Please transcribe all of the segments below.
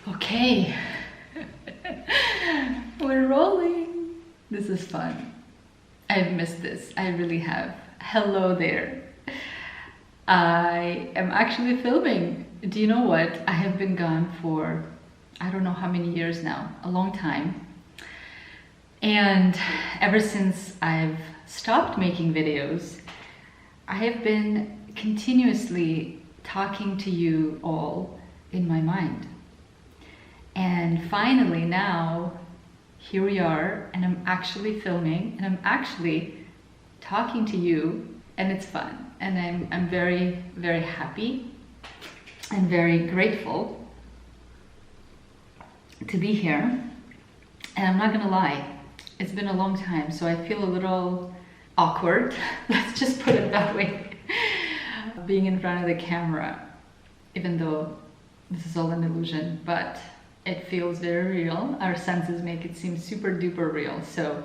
Okay, we're rolling. This is fun. I've missed this. I really have. Hello there. I am actually filming. Do you know what? I have been gone for I don't know how many years now, a long time. And ever since I've stopped making videos, I have been continuously talking to you all in my mind. And finally now, here we are, and I'm actually filming, and I'm actually talking to you, and it's fun. And I'm very, very happy and very grateful to be here. And I'm not gonna lie, it's been a long time, so I feel a little awkward. Let's just put it that way. Being in front of the camera, even though this is all an illusion, but it feels very real. Our senses make it seem super duper real. So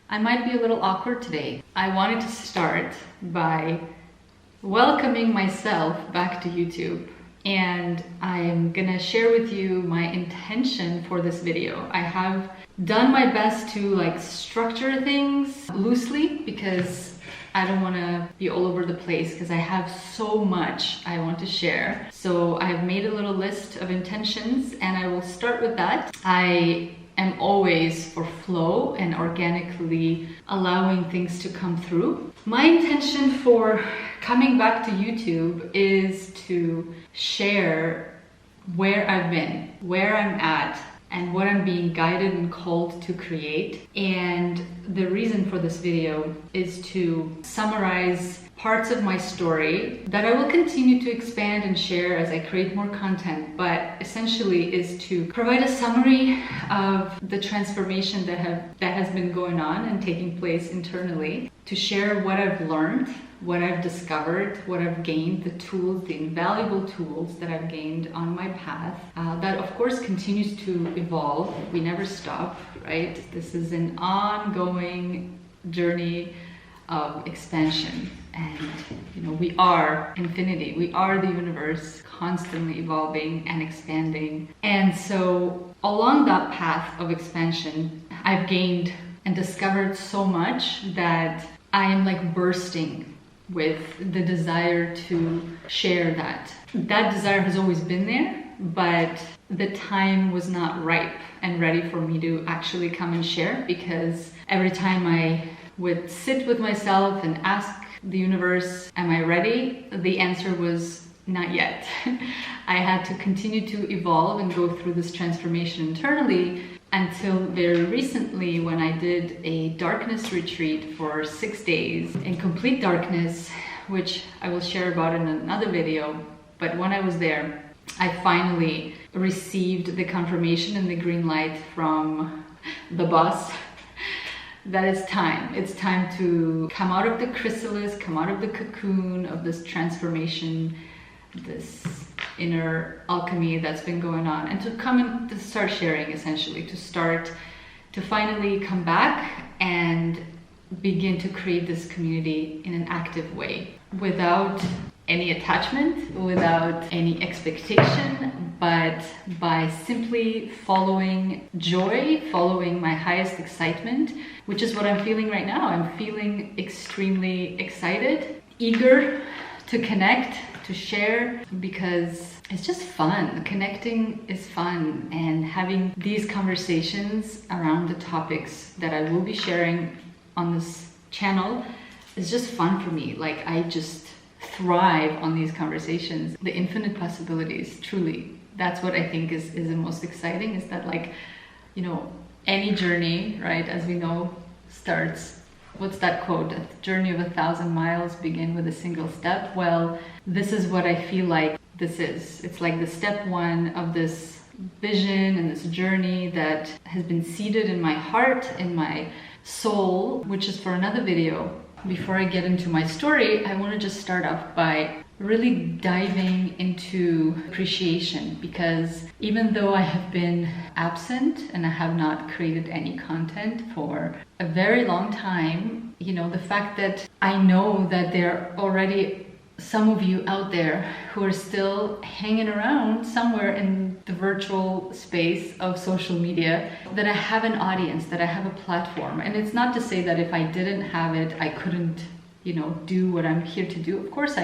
I might be a little awkward today. I wanted to start by welcoming myself back to YouTube. And I'm gonna share with you my intention for this video. I have done my best to structure things loosely because I don't want to be all over the place because I have so much I want to share. So I've made a little list of intentions and I will start with that. I am always for flow and organically allowing things to come through. My intention for coming back to YouTube is to share where I've been, where I'm at, and what I'm being guided and called to create. And the reason for this video is to summarize parts of my story that I will continue to expand and share as I create more content, but essentially is to provide a summary of the transformation that has been going on and taking place internally, to share what I've learned, what I've discovered, what I've gained, the tools, the invaluable tools that I've gained on my path, that of course continues to evolve. We never stop, right? This is an ongoing journey of expansion, and we are infinity, we are the universe, constantly evolving and expanding. And so along that path of expansion, I've gained and discovered so much that I am bursting with the desire to share that. That desire has always been there, but the time was not ripe and ready for me to actually come and share, because every time I would sit with myself and ask the universe, am I ready? The answer was not yet. I had to continue to evolve and go through this transformation internally until very recently, when I did a darkness retreat for 6 days in complete darkness, which I will share about in another video. But when I was there, I finally received the confirmation and the green light from the boss that it's time. It's time to come out of the chrysalis, come out of the cocoon of this transformation, this inner alchemy that's been going on, and to come and to start sharing, essentially, to finally come back and begin to create this community in an active way, without any attachment, without any expectation, but by simply following joy, following my highest excitement, which is what I'm feeling right now. I'm feeling extremely excited, eager to connect, to share, because it's just fun. Connecting is fun, and having these conversations around the topics that I will be sharing on this channel is just fun for me. I just thrive on these conversations. The infinite possibilities, truly. That's what I think is the most exciting, is that any journey, right, as we know, starts, what's that quote? A journey of 1,000 miles begin with a single step. Well, this is what I feel like this is. It's like the step one of this vision and this journey that has been seeded in my heart, in my soul, which is for another video. Before I get into my story, I want to just start off by really diving into appreciation, because even though I have been absent and I have not created any content for a very long time, the fact that I know that there are already some of you out there who are still hanging around somewhere in the virtual space of social media, that I have an audience, that I have a platform. And it's not to say that if I didn't have it, I couldn't, do what I'm here to do. Of course,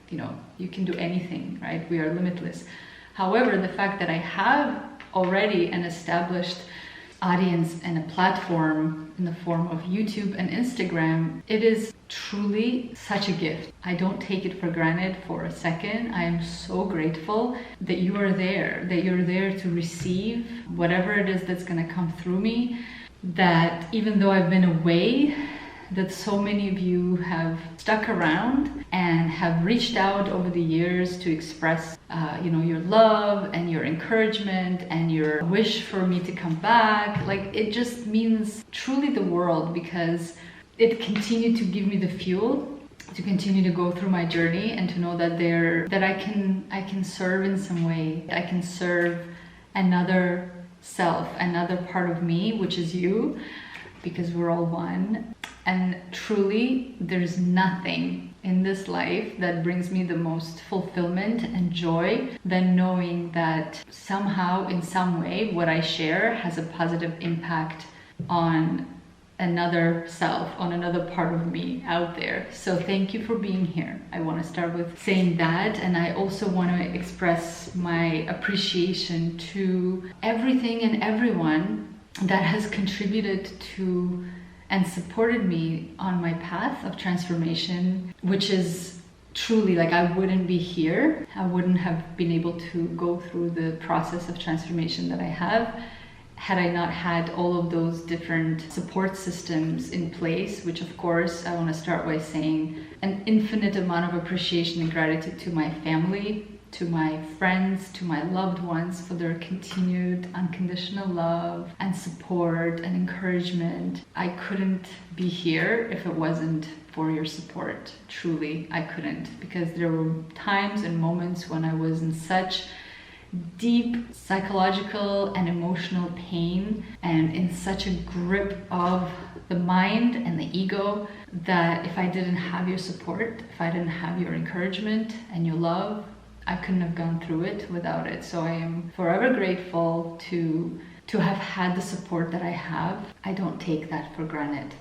you can do anything, right? We are limitless. However, the fact that I have already an established audience and a platform in the form of YouTube and Instagram, it is truly such a gift. I don't take it for granted for a second. I am so grateful that you are there, that you're there to receive whatever it is that's going to come through me, that even though I've been away, that so many of you have stuck around and have reached out over the years to express your love and your encouragement and your wish for me to come back. Like, it just means truly the world, because it continued to give me the fuel to continue to go through my journey and to know that I can serve in some way. I can serve another self, another part of me, which is you, because we're all one. And truly, there's nothing in this life that brings me the most fulfillment and joy than knowing that somehow, in some way, what I share has a positive impact on another self, on another part of me out there. So thank you for being here. I want to start with saying that, and I also want to express my appreciation to everything and everyone that has contributed to and supported me on my path of transformation, which is truly, like, I wouldn't be here. I wouldn't have been able to go through the process of transformation that I have had I not had all of those different support systems in place, which of course I want to start by saying an infinite amount of appreciation and gratitude to my family, to my friends, to my loved ones for their continued unconditional love and support and encouragement. I couldn't be here if it wasn't for your support. Truly, I couldn't, because there were times and moments when I was in such deep psychological and emotional pain and in such a grip of the mind and the ego that if I didn't have your support, if I didn't have your encouragement and your love, I couldn't have gone through it without it. So I am forever grateful to have had the support that I have. I don't take that for granted.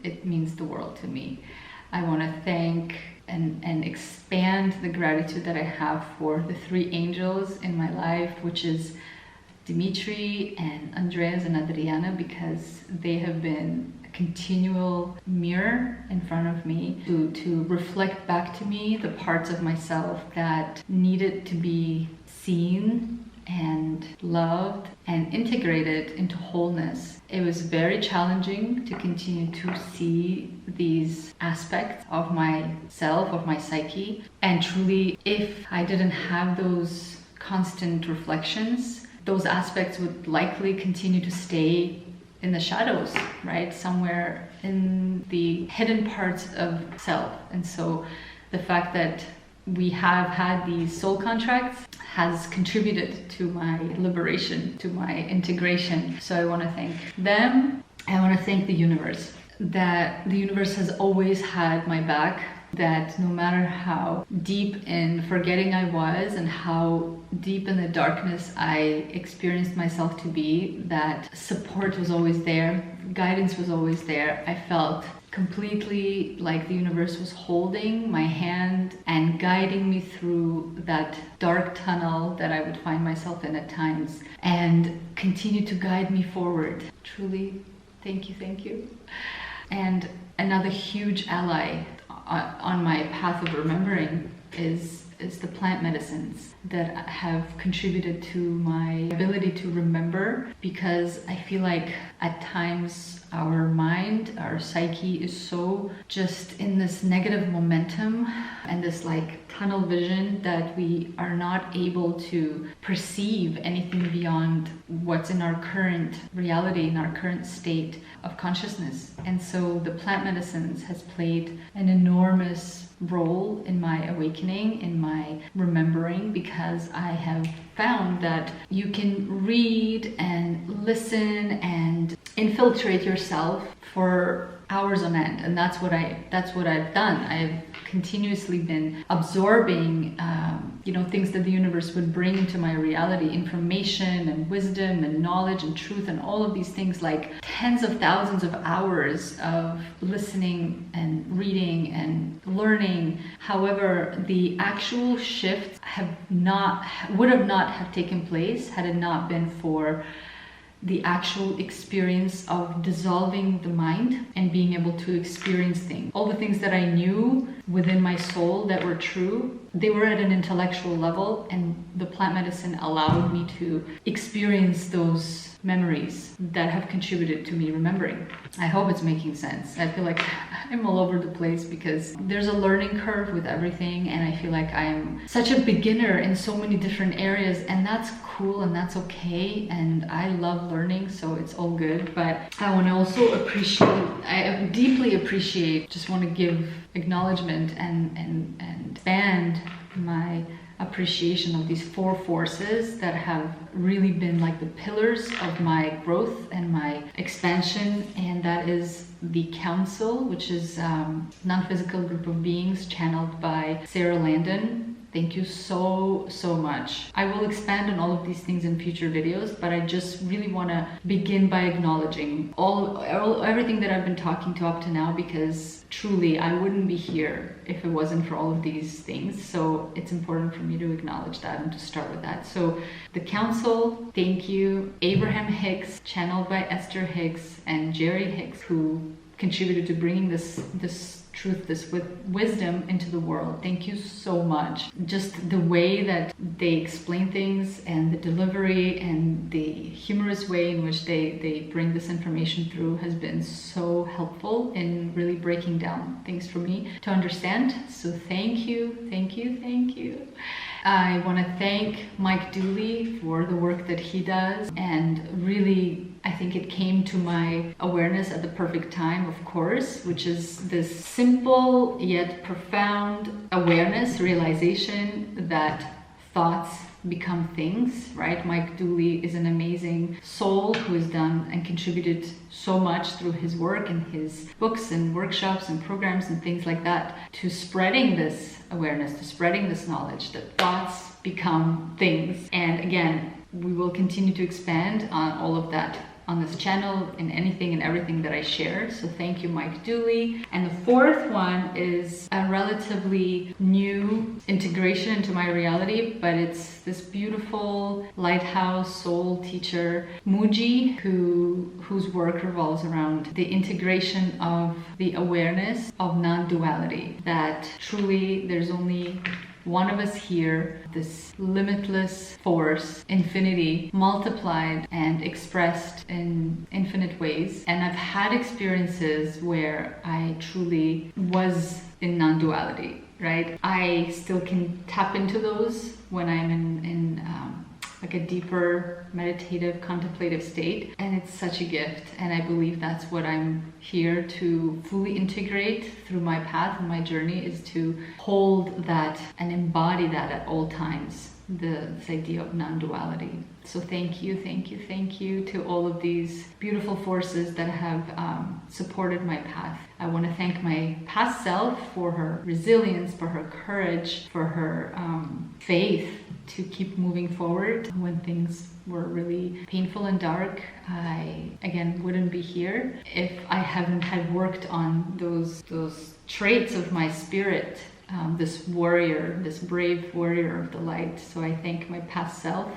It means the world to me. I want to thank and expand the gratitude that I have for the three angels in my life, which is Dimitri and Andreas and Adriana, because they have been a continual mirror in front of me to reflect back to me the parts of myself that needed to be seen and loved and integrated into wholeness. It was very challenging to continue to see these aspects of myself, of my psyche. And truly, if I didn't have those constant reflections, those aspects would likely continue to stay in the shadows, right? Somewhere in the hidden parts of self. And so the fact that we have had these soul contracts has contributed to my liberation, to my integration. So I want to thank them. I want to thank the universe, that the universe has always had my back, that no matter how deep in forgetting I was and how deep in the darkness I experienced myself to be, that support was always there, guidance was always there. I felt completely like the universe was holding my hand and guiding me through that dark tunnel that I would find myself in at times, and continue to guide me forward. Truly, thank you, thank you. And another huge ally on my path of remembering is the plant medicines that have contributed to my ability to remember, because I feel like at times our mind, our psyche is so just in this negative momentum and this like tunnel vision that we are not able to perceive anything beyond what's in our current reality, in our current state of consciousness. And so the plant medicines has played an enormous role in my awakening, in my remembering, because I have found that you can read and listen and infiltrate yourself for hours on end, and that's what I've done. I've continuously been absorbing, things that the universe would bring into my reality, information and wisdom and knowledge and truth and all of these things, like tens of thousands of hours of listening and reading and learning. However, the actual shifts would have not have taken place had it not been for the actual experience of dissolving the mind and being able to experience things. All the things that I knew within my soul that were true, they were at an intellectual level, and the plant medicine allowed me to experience those memories that have contributed to me remembering. I hope it's making sense. I feel like I'm all over the place because there's a learning curve with everything, and I feel like I'm such a beginner in so many different areas, and that's cool and that's okay, and I love learning, so it's all good. But I want to also I deeply appreciate, just want to give acknowledgement and expand my appreciation of these 4 forces that have really been like the pillars of my growth and my expansion. And that is the Council, which is non-physical group of beings channeled by Sarah Landon. Thank you so much. I will expand on all of these things in future videos, but I just really want to begin by acknowledging everything that I've been talking to up to now, because truly I wouldn't be here if it wasn't for all of these things. So it's important for me to acknowledge that and to start with that. So the Council, thank you. Abraham Hicks, channeled by Esther Hicks, and Jerry Hicks, who contributed to bringing this truth, this wisdom into the world. Thank you so much. Just the way that they explain things and the delivery and the humorous way in which they bring this information through has been so helpful in really breaking down things for me to understand. So thank you. I want to thank Mike Dooley for the work that he does, and really I think it came to my awareness at the perfect time, of course, which is this simple yet profound awareness, realization that thoughts become things, right? Mike Dooley is an amazing soul who has done and contributed so much through his work and his books and workshops and programs and things like that to spreading this awareness, to spreading this knowledge that thoughts become things. And again, we will continue to expand on all of that on this channel, in anything and everything that I share. So thank you, Mike Dooley. And the 4th one is a relatively new integration into my reality, but it's this beautiful lighthouse soul teacher, Mooji, whose work revolves around the integration of the awareness of non-duality, that truly there's only one of us here, this limitless force, infinity, multiplied and expressed in infinite ways. And I've had experiences where I truly was in non-duality, right? I still can tap into those when I'm in like a deeper meditative, contemplative state. And it's such a gift. And I believe that's what I'm here to fully integrate through my path and my journey, is to hold that and embody that at all times, this idea of non-duality. So thank you to all of these beautiful forces that have supported my path. I want to thank my past self for her resilience, for her courage, for her faith to keep moving forward when things were really painful and dark. I, again, wouldn't be here if I haven't had worked on those traits of my spirit, this warrior, this brave warrior of the light. So I thank my past self.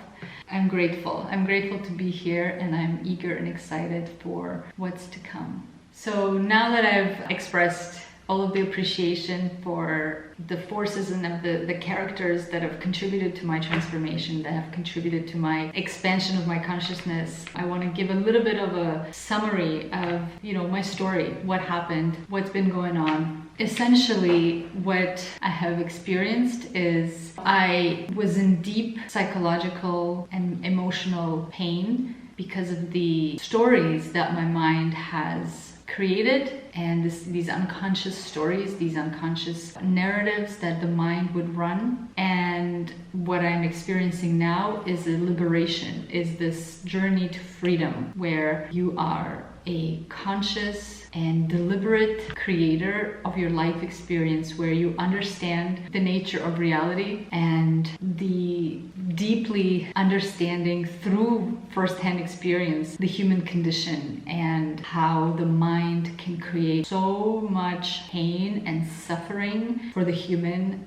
I'm grateful to be here, and I'm eager and excited for what's to come. So now that I've expressed all of the appreciation for the forces and of the characters that have contributed to my transformation, that have contributed to my expansion of my consciousness, I want to give a little bit of a summary of, my story, what happened, what's been going on. Essentially, what I have experienced is I was in deep psychological and emotional pain because of the stories that my mind has created, and these unconscious stories, these unconscious narratives that the mind would run. And what I'm experiencing now is a liberation, is this journey to freedom, where you are a conscious and deliberate creator of your life experience, where you understand the nature of reality and the deeply understanding through firsthand experience the human condition and how the mind can create so much pain and suffering for the human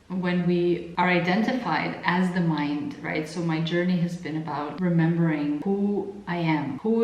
when we are identified as the mind, right? So my journey has been about remembering who I am, who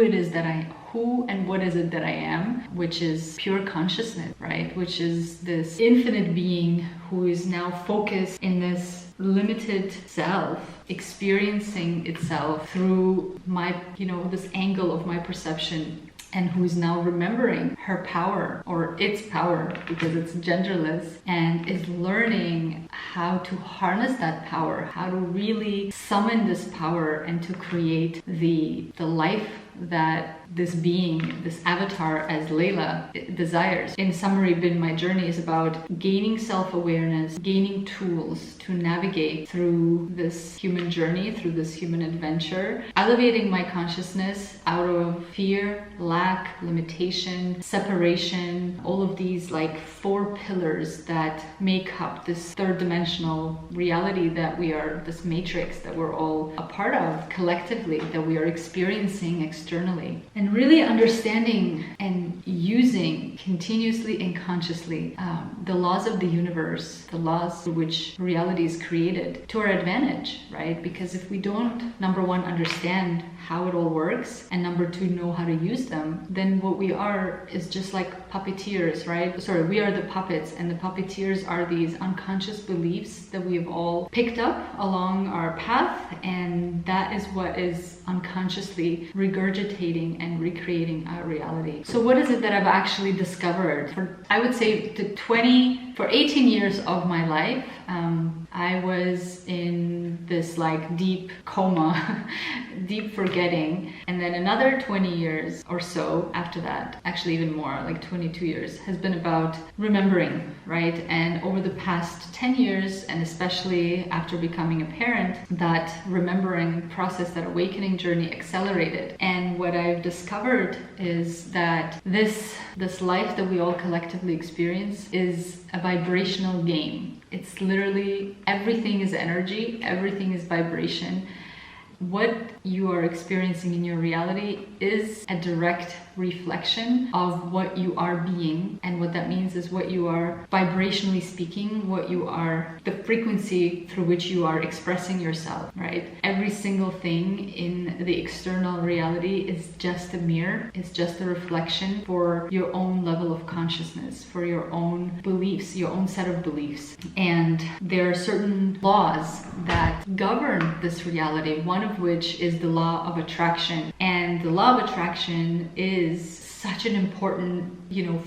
and what is it that I am, which is pure consciousness, right? Which is this infinite being who is now focused in this limited self, experiencing itself through my, this angle of my perception, and who is now remembering her power, or its power, because it's genderless, and is learning how to harness that power, how to really summon this power and to create the life that this being, this avatar as Layla, desires. In summary, my journey is about gaining self-awareness, gaining tools to navigate through this human journey, through this human adventure, elevating my consciousness out of fear, lack, limitation, separation, all of these like 4 pillars that make up this third dimensional reality that we are, this matrix that we're all a part of collectively, that we are experiencing externally. And really understanding and using continuously and consciously the laws of the universe, the laws through which reality is created to our advantage, right? Because if we don't, number one, understand how it all works, and number 2, know how to use them, then what we are is just like puppeteers, right? Sorry, we are the puppets, and the puppeteers are these unconscious beliefs that we have all picked up along our path, and that is what is unconsciously regurgitating and recreating our reality. So what is it that I've actually discovered? I would say for 18 years of my life, I was in this like deep coma, deep forgetting, and then another 20 years or so after that, actually even more, like 22 years, has been about remembering, right? And over the past 10 years, and especially after becoming a parent, that remembering process, that awakening journey accelerated. And what I've discovered is that this life that we all collectively experience is a vibrational game. It's literally everything is energy, everything is vibration. What you are experiencing in your reality is a direct reflection of what you are being, and what that means is what you are vibrationally speaking, what you are, the frequency through which you are expressing yourself, right? Every single thing in the external reality is just a mirror, it's just a reflection for your own level of consciousness, for your own beliefs, your own set of beliefs. And there are certain laws that govern this reality, one of which is the law of attraction. And the law of attraction is such an important,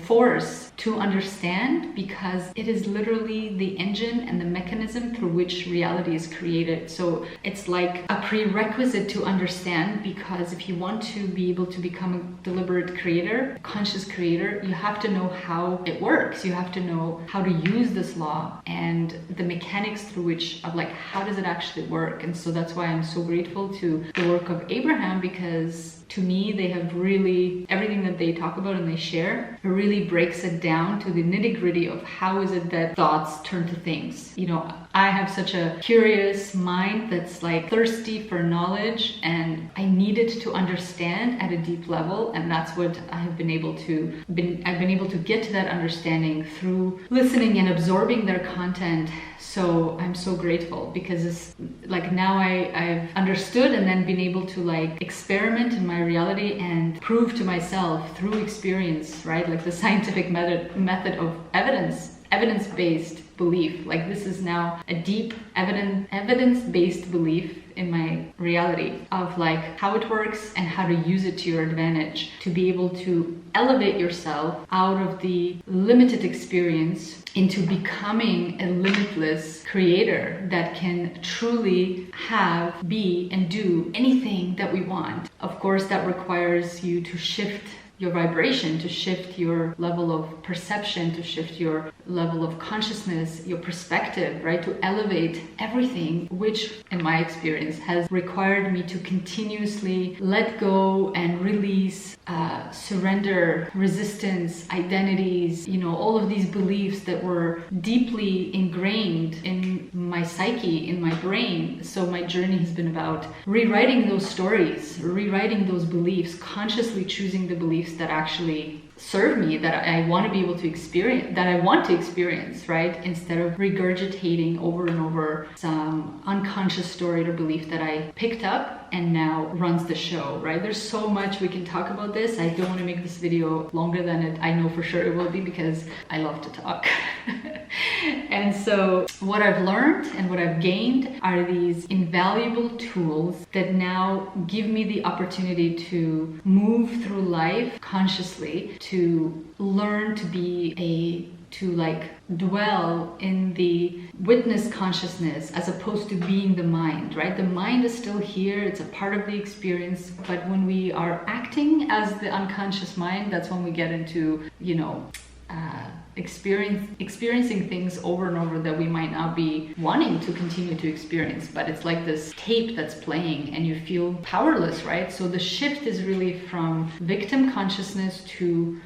force to understand, because it is literally the engine and the mechanism through which reality is created. So it's like a prerequisite to understand, because if you want to be able to become a deliberate creator, conscious creator, you have to know how it works. You have to know how to use this law and the mechanics through which of like, how does it actually work? And so that's why I'm so grateful to the work of Abraham, because to me, they have really, everything that they talk about and they share really breaks it down to the nitty-gritty of how is it that thoughts turn to things. I have such a curious mind that's like thirsty for knowledge, and I needed to understand at a deep level, and that's what I have been able to get to that understanding through listening and absorbing their content. So I'm so grateful, because it's like now I've understood and then been able to like experiment in my reality and prove to myself through experience, right? Like the scientific method of evidence-based belief. Like this is now a deep evidence-based belief in my reality of like how it works and how to use it to your advantage to be able to elevate yourself out of the limited experience into becoming a limitless creator that can truly have, be, and do anything that we want. Of course, that requires you to shift your vibration, to shift your level of perception, to shift your level of consciousness, your perspective, right? To elevate everything, which in my experience has required me to continuously let go and release, surrender, resistance, identities, all of these beliefs that were deeply ingrained in my psyche, in my brain. So my journey has been about rewriting those stories, rewriting those beliefs, consciously choosing the beliefs that actually serve me, that I want to be able to experience, that I want to experience, right? Instead of regurgitating over and over some unconscious story or belief that I picked up and now runs the show, right? There's so much we can talk about this. I don't want to make this video longer than I know for sure it will be, because I love to talk. And so what I've learned and what I've gained are these invaluable tools that now give me the opportunity to move through life consciously, to learn to be to dwell in the witness consciousness as opposed to being the mind, right? The mind is still here, it's a part of the experience, but when we are acting as the unconscious mind, that's when we get into, experiencing things over and over that we might not be wanting to continue to experience, but it's like this tape that's playing and you feel powerless, right? So the shift is really from victim consciousness to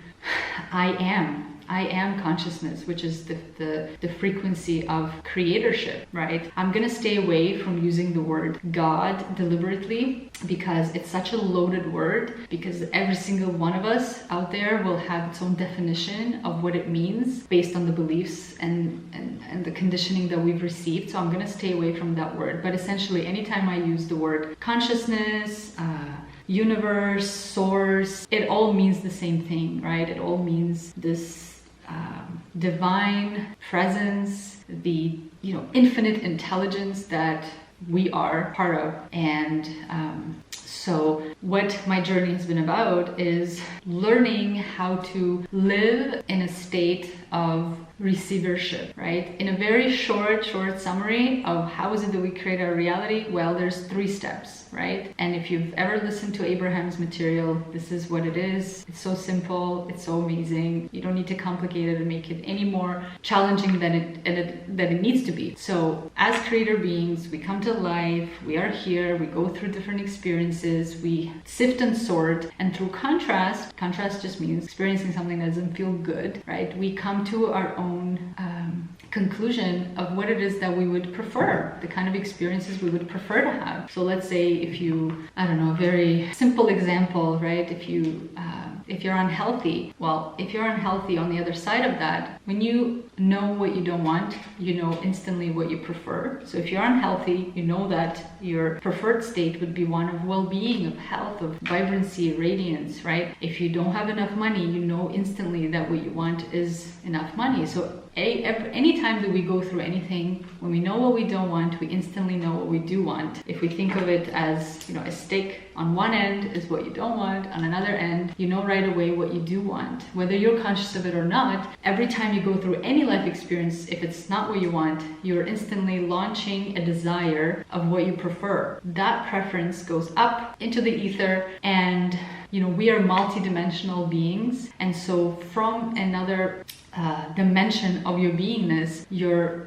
I am consciousness, which is the frequency of creatorship, right? I'm gonna stay away from using the word God deliberately, because it's such a loaded word, because every single one of us out there will have its own definition of what it means based on the beliefs and the conditioning that we've received. So I'm gonna stay away from that word. But essentially, anytime I use the word consciousness, universe, source, it all means the same thing, right? It all means this divine presence, the infinite intelligence that we are part of. And so what my journey has been about is learning how to live in a state of receivership, right? In a very short summary of how is it that we create our reality, well, there's 3 steps, right? And if you've ever listened to Abraham's material, this is what it is. It's so simple, it's so amazing. You don't need to complicate it and make it any more challenging than it needs to be. So as creator beings, we come to life, we are here, we go through different experiences, we sift and sort, and through contrast just means experiencing something that doesn't feel good, right? We come to our own conclusion of what it is that we would prefer, the kind of experiences we would prefer to have. So let's say if you, I don't know, a very simple example, right? If you're unhealthy, well, if you're unhealthy, on the other side of that, when you know what you don't want, you know instantly what you prefer. So if you're unhealthy, you know that your preferred state would be one of well-being, of health, of vibrancy, radiance, right? If you don't have enough money, you know instantly that what you want is enough money. So anytime that we go through anything, when we know what we don't want, we instantly know what we do want. If we think of it as, a stick, on one end is what you don't want, on another end, you know right away what you do want. Whether you're conscious of it or not, every time you go through any life experience, if it's not what you want, you're instantly launching a desire of what you prefer. That preference goes up into the ether, and we are multidimensional beings, and so from another dimension of your beingness,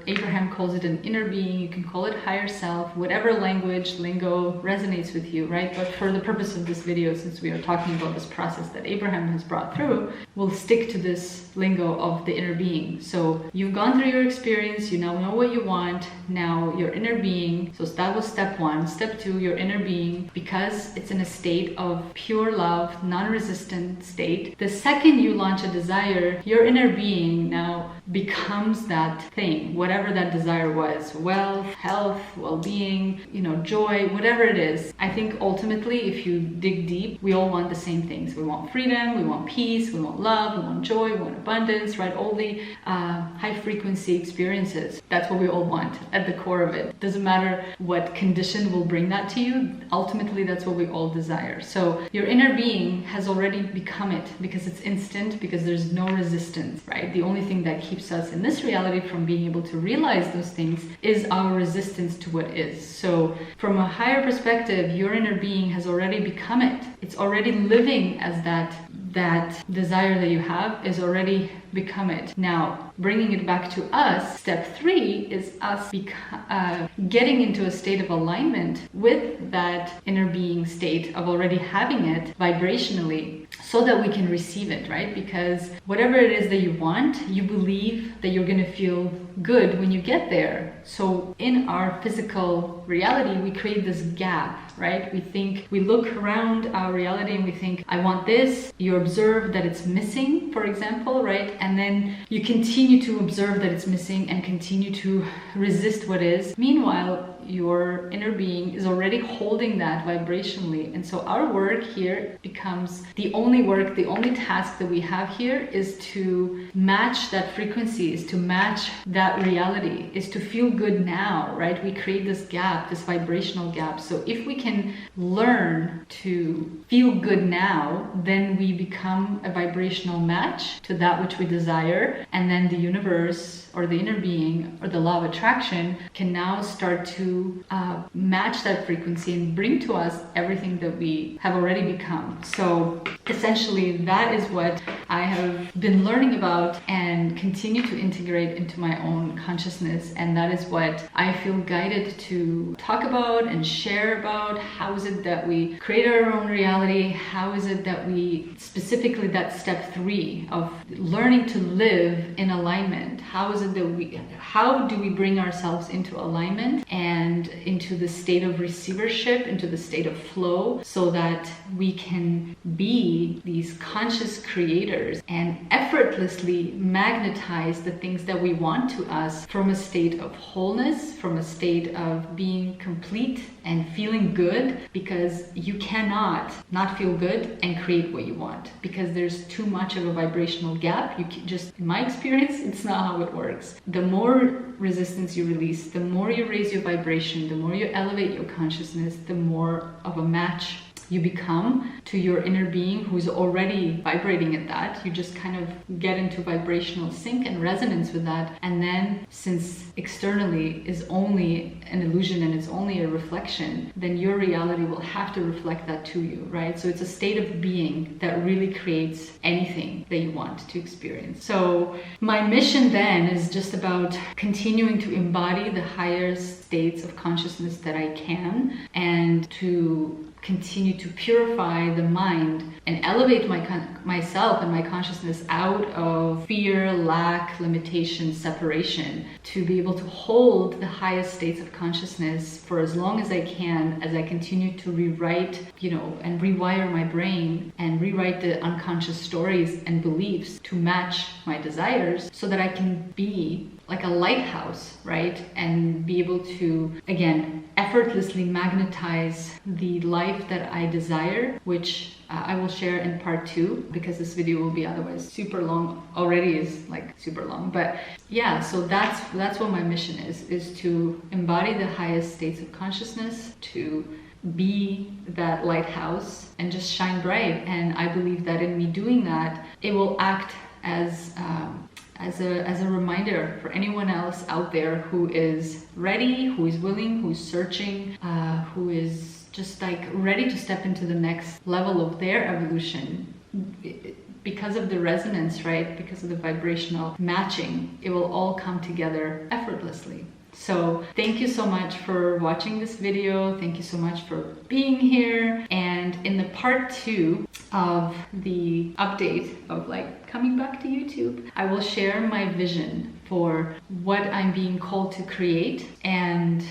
Abraham calls it an inner being, you can call it higher self, whatever language, lingo resonates with you, right? But for the purpose of this video, since we are talking about this process that Abraham has brought through, we'll stick to this lingo of the inner being. So you've gone through your experience, you now know what you want, now your inner being, so that was step 1. Step 2, your inner being, because it's in a state of pure love, non-resistant state, the second you launch a desire, your inner being now becomes that thing, whatever that desire was, wealth, health, well-being, joy, whatever it is. I think ultimately, if you dig deep, we all want the same things. We want freedom, we want peace, we want love, we want joy, we want abundance, right? All the high frequency experiences. That's what we all want at the core of it. Doesn't matter what condition will bring that to you. Ultimately, that's what we all desire. So your inner being has already become it, because it's instant, because there's no resistance, right? The only thing that keeps us in this reality from being able to realize those things is our resistance to what is. So from a higher perspective, your inner being has already become it. It's already living as that that desire that you have is already become it. Now, bringing it back to us, step 3 is us getting into a state of alignment with that inner being state of already having it vibrationally, so that we can receive it, right? Because whatever it is that you want, you believe that you're going to feel good when you get there. So in our physical reality, we create this gap, right? We look around our reality and we think, I want this. You observe that it's missing, for example, right? And then you continue to observe that it's missing and continue to resist what is. Meanwhile, your inner being is already holding that vibrationally. And so our work here becomes the only task that we have here is to match that frequency, is to match that reality, is to feel good now, right? We create this gap, this vibrational gap. So if we can learn to feel good now, then we become a vibrational match to that which we desire. And then the universe or the inner being or the law of attraction can now start to match that frequency and bring to us everything that we have already become. So essentially that is what I have been learning about and continue to integrate into my own consciousness, and that is what I feel guided to talk about and share about. How is it that we create our own reality? How is it that we, specifically that step 3 of learning to live in alignment, how do we bring ourselves into alignment and into the state of receivership, into the state of flow, so that we can be these conscious creators and effortlessly magnetize the things that we want to us from a state of wholeness, from a state of being complete and feeling good, because you cannot not feel good and create what you want, because there's too much of a vibrational gap. You can just, in my experience, it's not how it works. The more resistance you release, the more you raise your vibration, the more you elevate your consciousness, the more of a match you become to your inner being who's already vibrating at that. You just kind of get into vibrational sync and resonance with that. And then, since externally is only an illusion and it's only a reflection, then your reality will have to reflect that to you, right? So it's a state of being that really creates anything that you want to experience. So my mission then is just about continuing to embody the higher states of consciousness that I can, and to continue to purify the mind and elevate myself and my consciousness out of fear, lack, limitation, separation, to be able to hold the highest states of consciousness for as long as I can, as I continue to rewrite, and rewire my brain and rewrite the unconscious stories and beliefs to match my desires, so that I can be like a lighthouse, right? And be able to, again, effortlessly magnetize the life that I desire, which I will share in part 2, because this video will be otherwise super long. Already is like super long, but yeah, so that's what my mission is to embody the highest states of consciousness, to be that lighthouse and just shine bright. And I believe that in me doing that, it will act as a reminder for anyone else out there who is ready, who is willing, who is searching, who is just like ready to step into the next level of their evolution. Because of the resonance, right? Because of the vibrational matching, it will all come together effortlessly. So thank you so much for watching this video. Thank you so much for being here. And in the part 2 of the update of like coming back to YouTube, I will share my vision for what I'm being called to create, and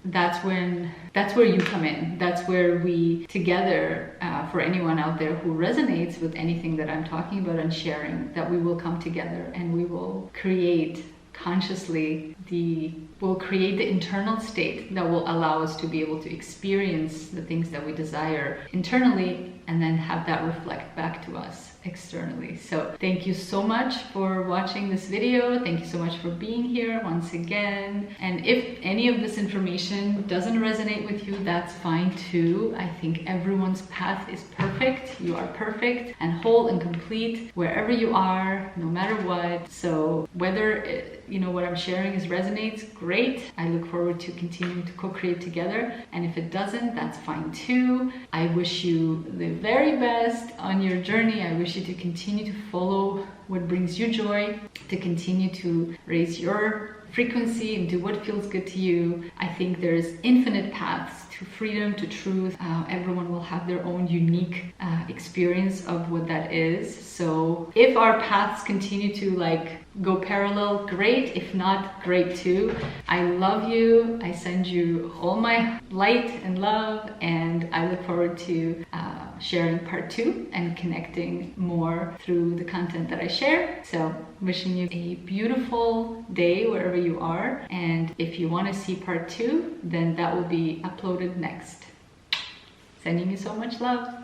that's where you come in. That's where we together, for anyone out there who resonates with anything that I'm talking about and sharing, that we will come together and we will create consciously we'll create the internal state that will allow us to be able to experience the things that we desire internally, and then have that reflect back to us externally. So thank you so much for watching this video. Thank you so much for being here once again. And if any of this information doesn't resonate with you, that's fine too. I think everyone's path is perfect. You are perfect and whole and complete wherever you are, no matter what. So whether what I'm sharing resonates, great. I look forward to continuing to co-create together. And if it doesn't, that's fine too. I wish you the very best on your journey. I wish you to continue to follow what brings you joy, to continue to raise your frequency and do what feels good to you. I think there's infinite paths to freedom, to truth. Everyone will have their own unique experience of what that is. So if our paths continue to go parallel, great. If not, great too. I love you. I send you all my light and love, and I look forward to sharing part 2 and connecting more through the content that I share. So wishing you a beautiful day wherever you are. And if you want to see part 2, then that will be uploaded next. Sending you so much love.